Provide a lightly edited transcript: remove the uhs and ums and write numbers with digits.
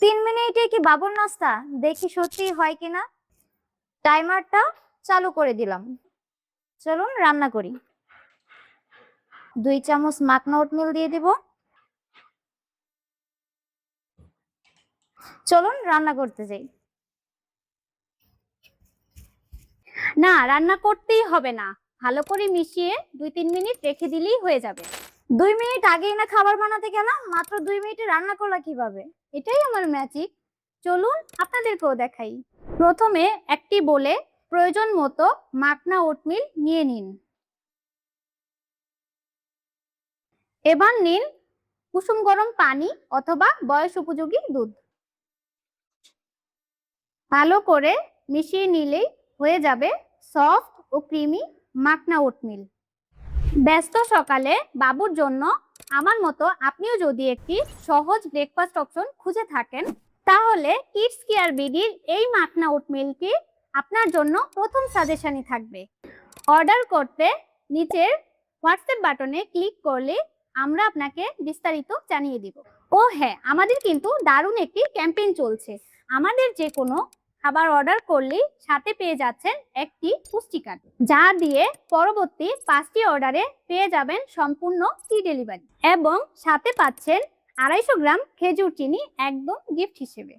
3 মিনিটে কি বাবুর নাস্তা? দেখি সত্যি হয় কিনা। টাইমারটা চালু করে দিলাম। চলুন রান্না করি। 2 চামচ মাখনা ওটমিল দিয়ে দিব। চলুন রান্না করতে যাই। না, রান্না করতেই হবে না, ভালো করে মিশিয়ে 2-3 মিনিট রেখে দিলেই হয়ে যাবে। 2 মিনিট আগেই না খাবার বানাতে গেলাম, মাত্র 2 মিনিটে রান্না করলা কিভাবে? এটাই আমার ম্যাজিক। চলুন আপনাদেরকেও দেখাই। প্রথমে একটি বলে প্রয়োজন মতো মাখনা ওটমিল নিয়ে নিন। এবার নিন কুসুম গরম পানি অথবা বয়স উপযোগী দুধ। ভালো করে মিশিয়ে নিলেই হয়ে যাবে সফট ও ক্রিমি মাখনা ওটমিল। ব্যস্ত সকালে বাবুর জন্য আমার মতো আপনিও যদি একটি সহজ ব্রেকফাস্ট অপশন খুঁজে থাকেন, তাহলে কিডস কেয়ার বিডির এই মাখনা ওটমিলটি আপনার জন্য প্রথম সাজেশনই থাকবে। অর্ডার করতে নিচের হোয়াটসঅ্যাপ বাটনে ক্লিক করলে আমরা আপনাকে বিস্তারিত জানিয়ে দিব। ও হ্যাঁ, আমাদের কিন্তু দারুণ একটি ক্যাম্পেইন চলছে। আমাদের যে কোনো খাবার অর্ডার করলেই সাথে পেয়ে যাচ্ছেন একটি পুষ্টি কার্ড, যা দিয়ে পরবর্তী 5টি অর্ডারে পেয়ে যাবেন সম্পূর্ণ ফ্রি ডেলিভারি এবং সাথে পাচ্ছেন 250 গ্রাম খেজুর চিনি একদম গিফট হিসেবে।